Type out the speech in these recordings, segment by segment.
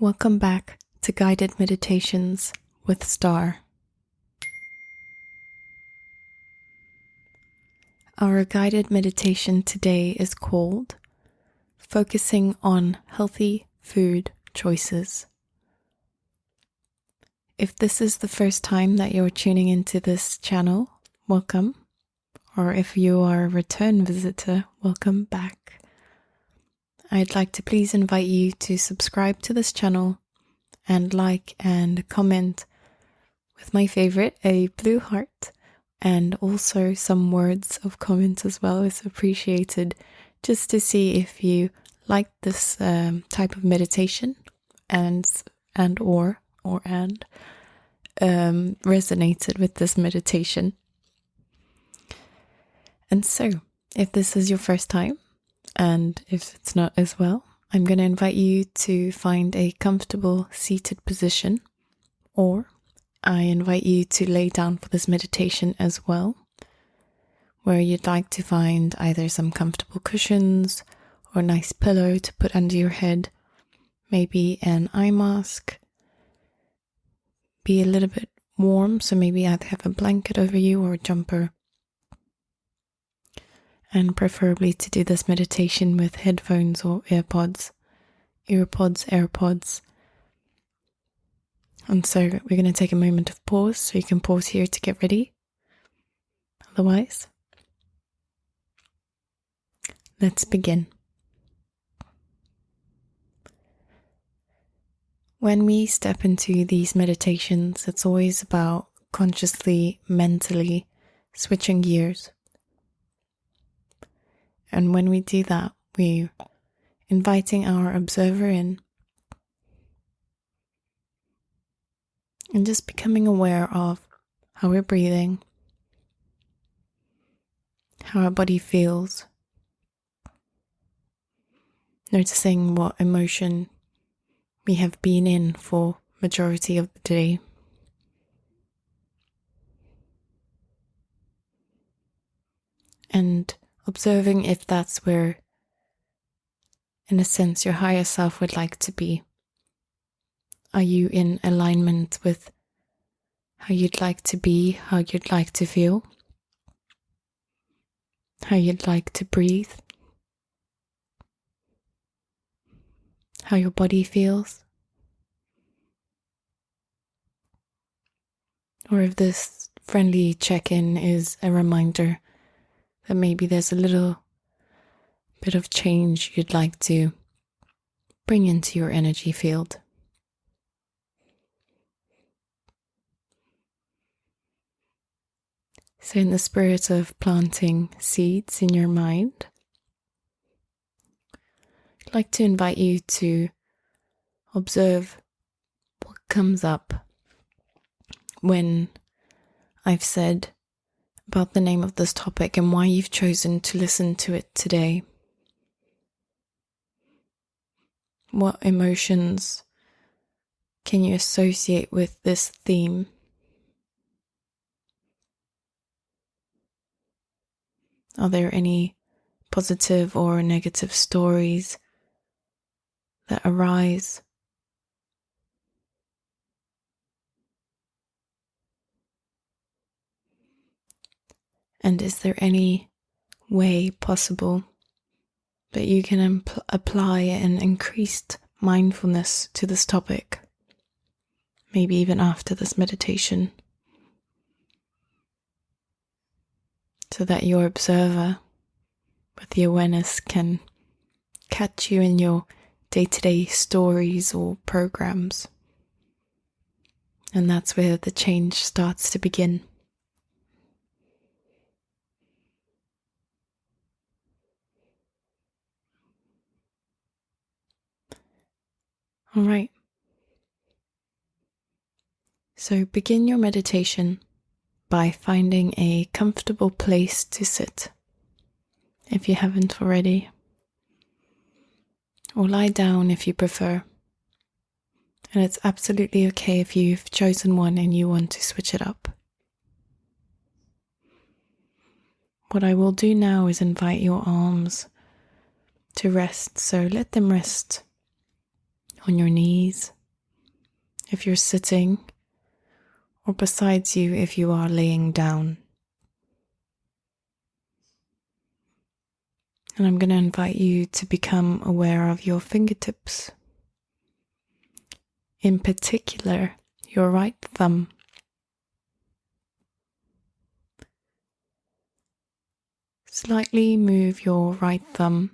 Welcome back to Guided Meditations with Star. Our guided meditation today is called Focusing on Healthy Food Choices. If this is the first time that you're tuning into this channel, welcome. Or if you are a return visitor, welcome back. I'd like to please invite you to subscribe to this channel and like and comment with my favorite, a blue heart, and also some words of comment as well is appreciated, just to see if you like this type of meditation and resonated with this meditation. And so, if this is your first time, and if it's not as well, I'm going to invite you to find a comfortable seated position, or I invite you to lay down for this meditation as well, where you'd like to find either some comfortable cushions or a nice pillow to put under your head, maybe an eye mask, be a little bit warm, so maybe I'd have a blanket over you or a jumper, and preferably to do this meditation with headphones or earpods. And so we're going to take a moment of pause, so you can pause here to get ready. Otherwise, let's begin. When we step into these meditations, it's always about consciously, mentally switching gears. And when we do that, we're inviting our observer in and just becoming aware of how we're breathing, how our body feels, noticing what emotion we have been in for majority of the day. And observing if that's where, in a sense, your higher self would like to be. Are you in alignment with how you'd like to be, how you'd like to feel, how you'd like to breathe, how your body feels? Or if this friendly check-in is a reminder that maybe there's a little bit of change you'd like to bring into your energy field. So in the spirit of planting seeds in your mind, I'd like to invite you to observe what comes up when I've said about the name of this topic and why you've chosen to listen to it today. What emotions can you associate with this theme? Are there any positive or negative stories that arise? And is there any way possible that you can apply an increased mindfulness to this topic, maybe even after this meditation, so that your observer with the awareness can catch you in your day-to-day stories or programs? And that's where the change starts to begin. All right. So begin your meditation by finding a comfortable place to sit, if you haven't already, or lie down if you prefer. And it's absolutely okay if you've chosen one and you want to switch it up. What I will do now is invite your arms to rest, so let them rest on your knees if you're sitting, or beside you if you are laying down. And I'm going to invite you to become aware of your fingertips. In particular, your right thumb. Slightly move your right thumb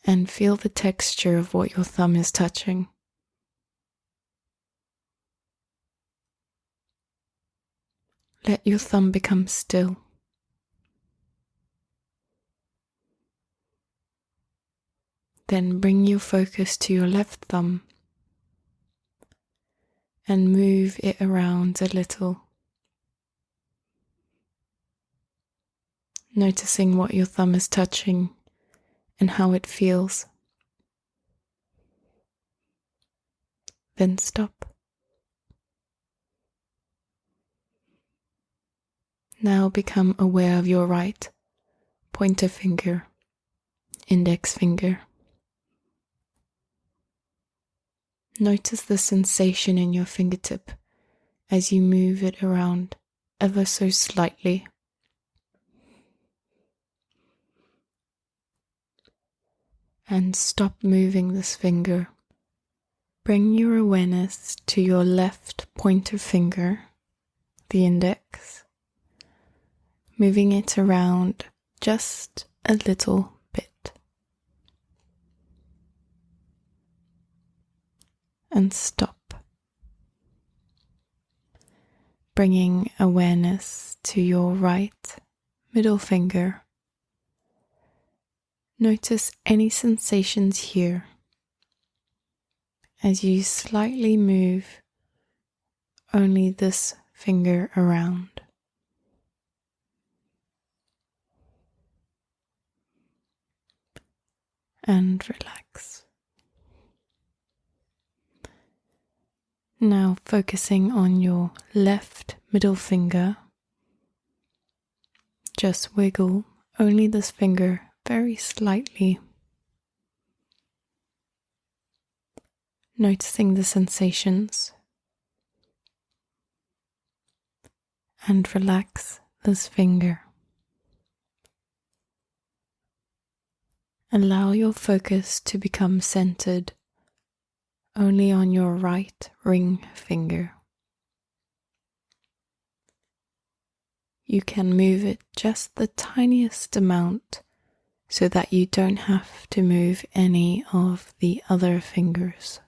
and feel the texture of what your thumb is touching. Let your thumb become still. Then bring your focus to your left thumb and move it around a little. Noticing what your thumb is touching and how it feels. Then stop. Now become aware of your right pointer finger, index finger. Notice the sensation in your fingertip as you move it around ever so slightly. And stop moving this finger. Bring your awareness to your left pointer finger, the index, moving it around just a little bit. And stop. Bringing awareness to your right middle finger. Notice any sensations here as you slightly move only this finger around. And relax. Now focusing on your left middle finger, just wiggle only this finger very slightly. Noticing the sensations. And relax this finger. Allow your focus to become centered only on your right ring finger. You can move it just the tiniest amount so that you don't have to move any of the other fingers.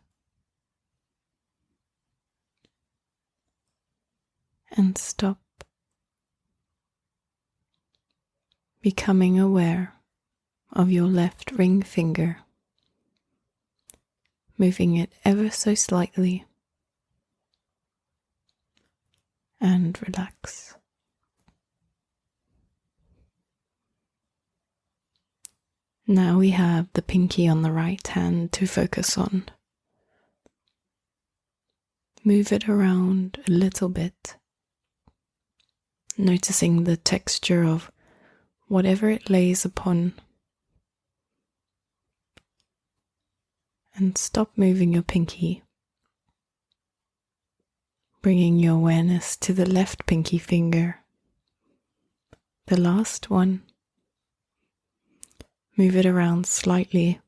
And stop. Becoming aware of your left ring finger, moving it ever so slightly, and relax. Now we have the pinky on the right hand to focus on. Move it around a little bit, noticing the texture of whatever it lays upon. And stop moving your pinky, bringing your awareness to the left pinky finger, the last one. Move it around slightly,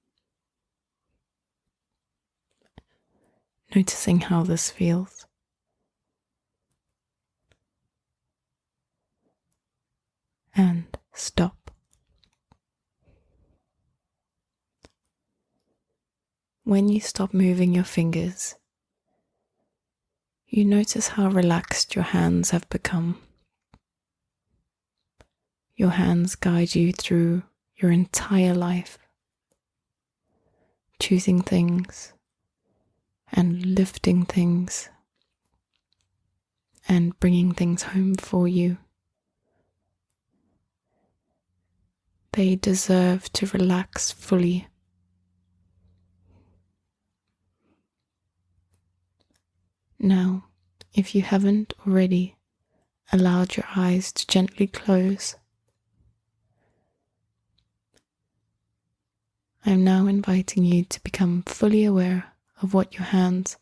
noticing how this feels. And stop. When you stop moving your fingers, you notice how relaxed your hands have become. Your hands guide you through your entire life, choosing things and lifting things and bringing things home for you. They deserve to relax fully. Now, if you haven't already allowed your eyes to gently close, I'm now inviting you to become fully aware of what your hands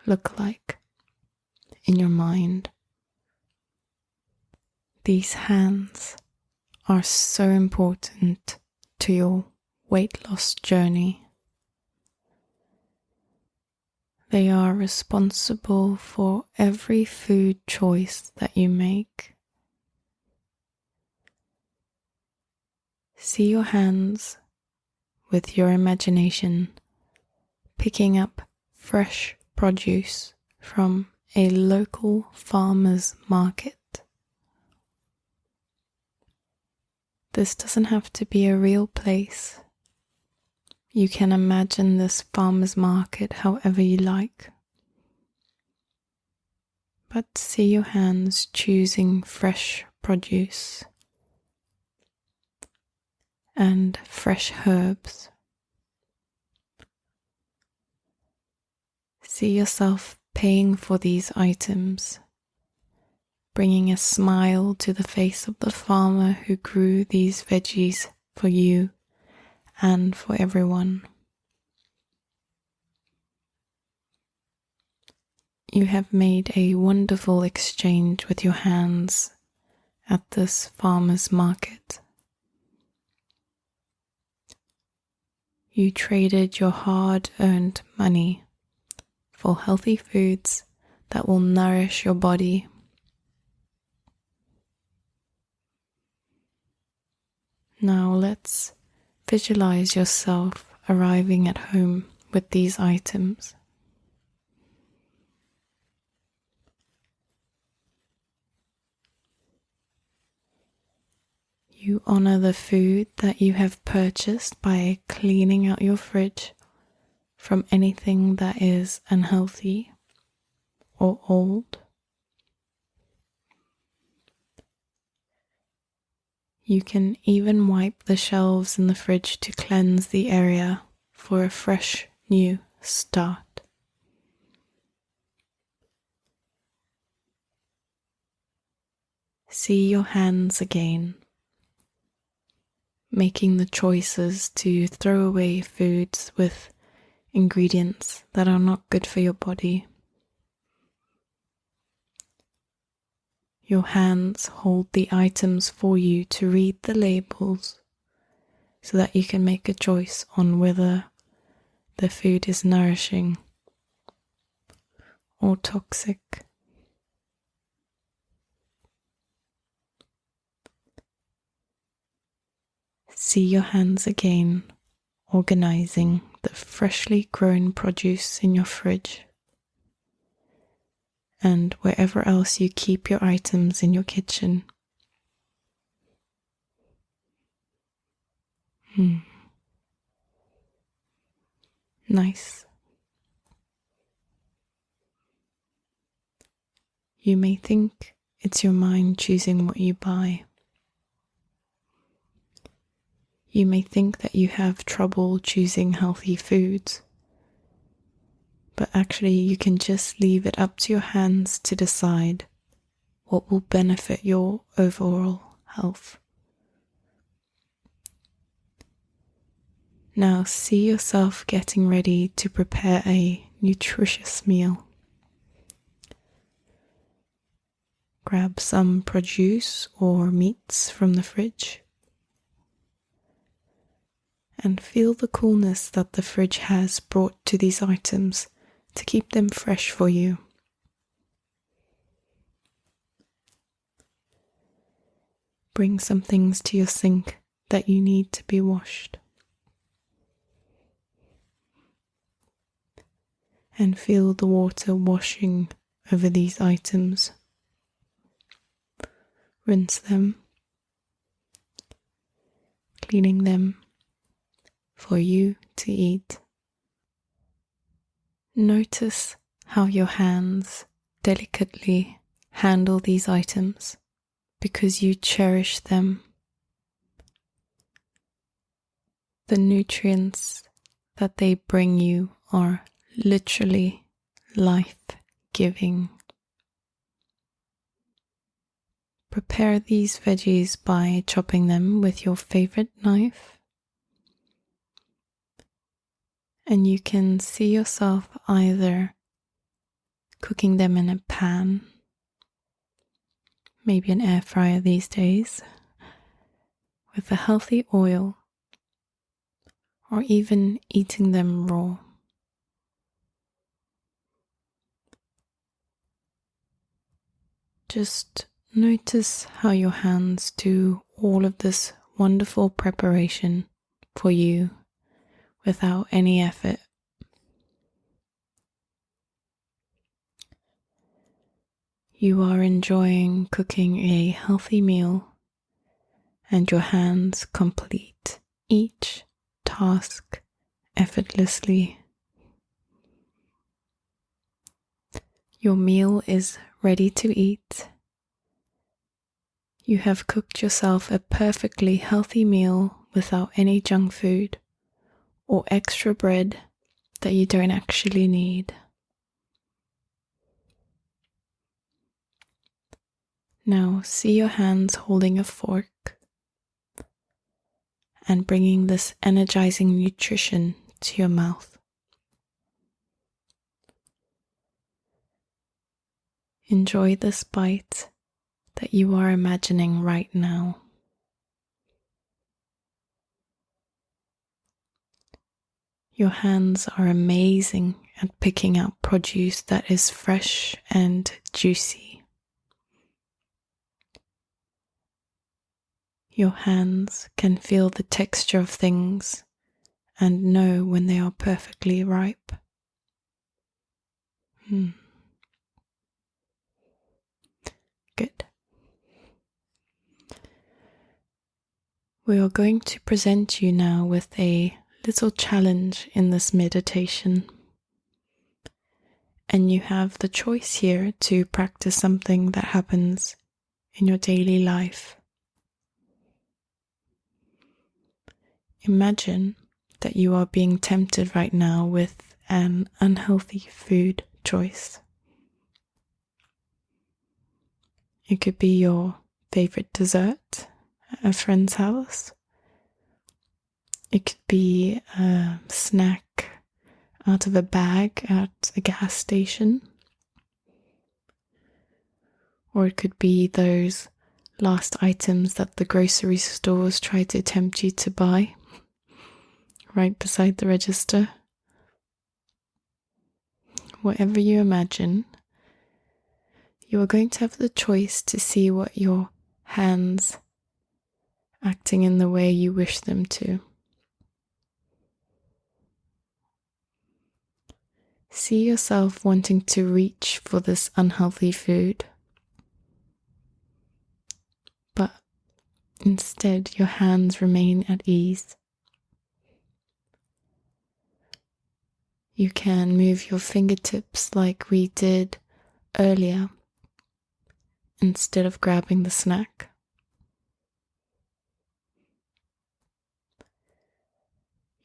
look like in your mind. These hands are so important to your weight loss journey. They are responsible for every food choice that you make. See your hands with your imagination picking up fresh produce from a local farmer's market. This doesn't have to be a real place. You can imagine this farmer's market however you like. But see your hands choosing fresh produce and fresh herbs. See yourself paying for these items, bringing a smile to the face of the farmer who grew these veggies for you and for everyone. You have made a wonderful exchange with your hands at this farmer's market. You traded your hard-earned money for healthy foods that will nourish your body. Now let's visualize yourself arriving at home with these items. You honor the food that you have purchased by cleaning out your fridge from anything that is unhealthy or old. You can even wipe the shelves in the fridge to cleanse the area for a fresh new start. See your hands again, making the choices to throw away foods with ingredients that are not good for your body. Your hands hold the items for you to read the labels so that you can make a choice on whether the food is nourishing or toxic. See your hands again, organizing the freshly grown produce in your fridge and wherever else you keep your items in your kitchen. Nice. You may think it's your mind choosing what you buy. You may think that you have trouble choosing healthy foods, but actually you can just leave it up to your hands to decide what will benefit your overall health. Now see yourself getting ready to prepare a nutritious meal. Grab some produce or meats from the fridge and feel the coolness that the fridge has brought to these items to keep them fresh for you. Bring some things to your sink that you need to be washed. And feel the water washing over these items. Rinse them, cleaning them for you to eat. Notice how your hands delicately handle these items because you cherish them. The nutrients that they bring you are literally life-giving. Prepare these veggies by chopping them with your favorite knife. And you can see yourself either cooking them in a pan, maybe an air fryer these days, with a healthy oil, or even eating them raw. Just notice how your hands do all of this wonderful preparation for you without any effort. You are enjoying cooking a healthy meal, and your hands complete each task effortlessly. Your meal is ready to eat. You have cooked yourself a perfectly healthy meal without any junk food or extra bread that you don't actually need. Now see your hands holding a fork and bringing this energizing nutrition to your mouth. Enjoy this bite that you are imagining right now. Your hands are amazing at picking out produce that is fresh and juicy. Your hands can feel the texture of things and know when they are perfectly ripe. Good. We are going to present you now with a little challenge in this meditation. And you have the choice here to practice something that happens in your daily life. Imagine that you are being tempted right now with an unhealthy food choice. It could be your favorite dessert at a friend's house. It could be a snack out of a bag at a gas station. Or it could be those last items that the grocery stores try to tempt you to buy right beside the register. Whatever you imagine, you are going to have the choice to see what your hands acting in the way you wish them to. See yourself wanting to reach for this unhealthy food, but instead your hands remain at ease. You can move your fingertips like we did earlier instead of grabbing the snack.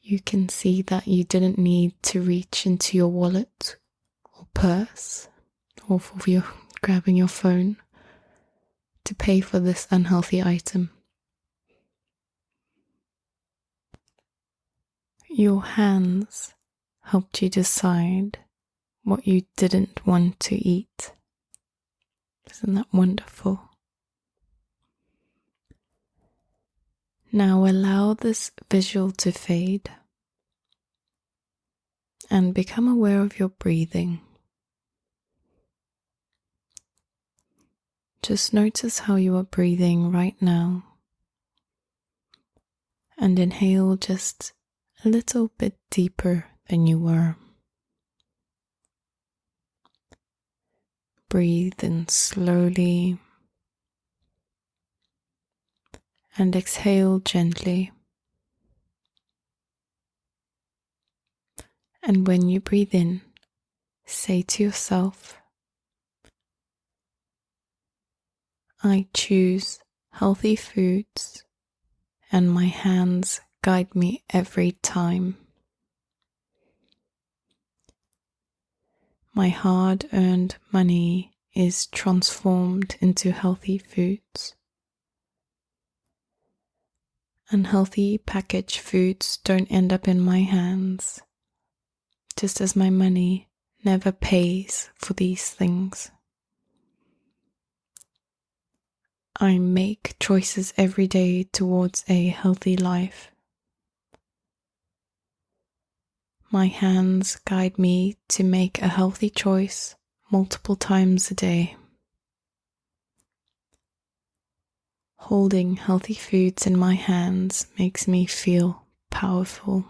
You can see that you didn't need to reach into your wallet or purse or for your grabbing your phone to pay for this unhealthy item. Your hands helped you decide what you didn't want to eat. Isn't that wonderful? Now allow this visual to fade and become aware of your breathing. Just notice how you are breathing right now and inhale just a little bit deeper than you were. Breathe in slowly and exhale gently. And when you breathe in, say to yourself, I choose healthy foods and my hands guide me every time. My hard-earned money is transformed into healthy foods. Unhealthy packaged foods don't end up in my hands. just as my money never pays for these things. I make choices every day towards a healthy life. My hands guide me to make a healthy choice multiple times a day. Holding healthy foods in my hands makes me feel powerful.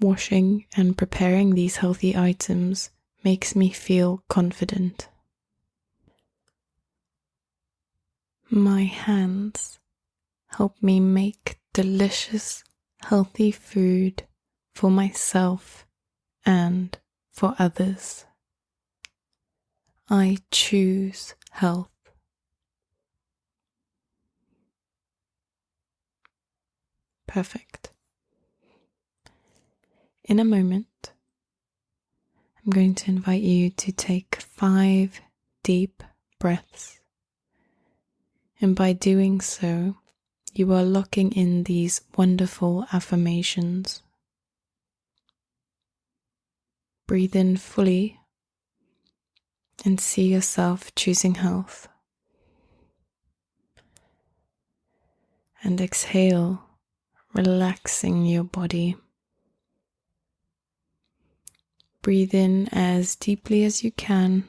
Washing and preparing these healthy items makes me feel confident. My hands help me make delicious, healthy food for myself and for others. I choose health. Perfect. In a moment, I'm going to invite you to take 5 deep breaths. And by doing so, you are locking in these wonderful affirmations. Breathe in fully and see yourself choosing health. And exhale, relaxing your body. Breathe in as deeply as you can,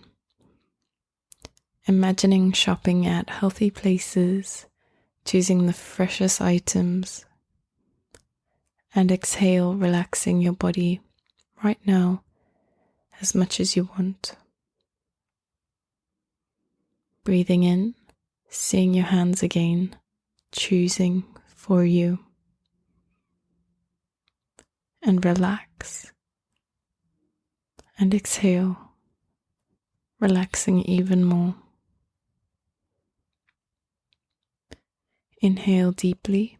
imagining shopping at healthy places, choosing the freshest items. And exhale, relaxing your body right now as much as you want. Breathing in, seeing your hands again, choosing for you. And relax. And exhale, relaxing even more. Inhale deeply,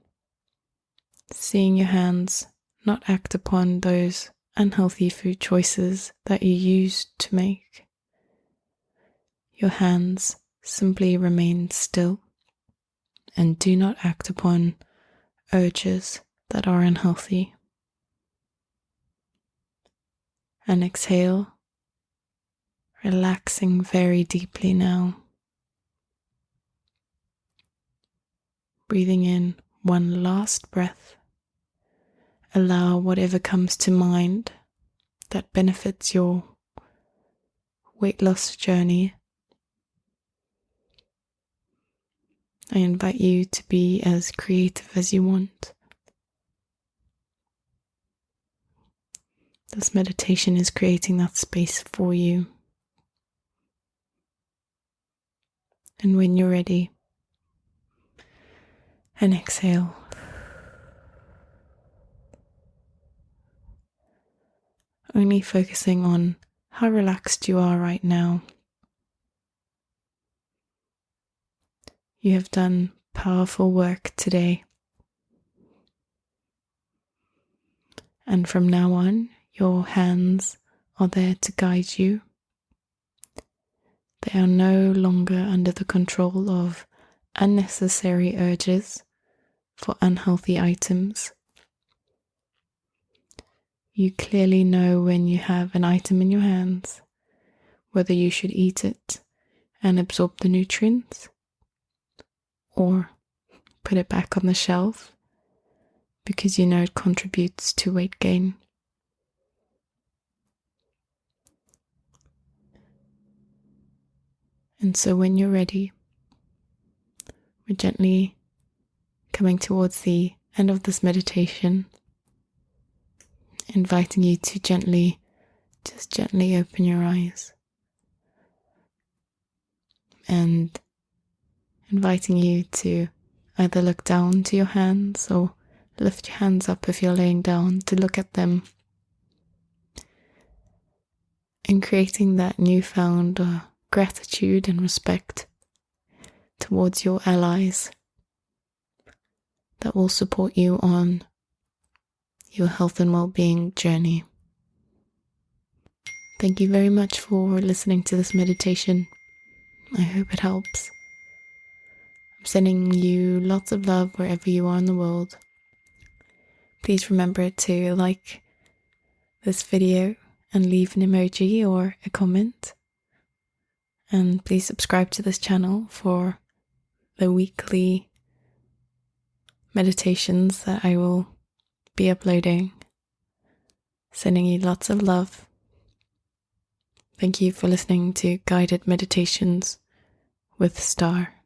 seeing your hands not act upon those unhealthy food choices that you used to make. Your hands simply remain still and do not act upon urges that are unhealthy. And exhale, relaxing very deeply now. Breathing in one last breath. Allow whatever comes to mind that benefits your weight loss journey. I invite you to be as creative as you want. This meditation is creating that space for you. And when you're ready, and exhale. Only focusing on how relaxed you are right now. You have done powerful work today. And from now on, your hands are there to guide you. They are no longer under the control of unnecessary urges for unhealthy items. You clearly know when you have an item in your hands, whether you should eat it and absorb the nutrients, or put it back on the shelf because you know it contributes to weight gain. And so when you're ready, we're gently coming towards the end of this meditation, inviting you to gently open your eyes and inviting you to either look down to your hands or lift your hands up if you're laying down to look at them, and creating that newfound gratitude and respect towards your allies that will support you on your health and well-being journey. Thank you very much for listening to this meditation. I hope it helps. I'm sending you lots of love wherever you are in the world. please remember to like this video and leave an emoji or a comment. And please subscribe to this channel for the weekly meditations that I will be uploading. Sending you lots of love. Thank you for listening to Guided Meditations with Star.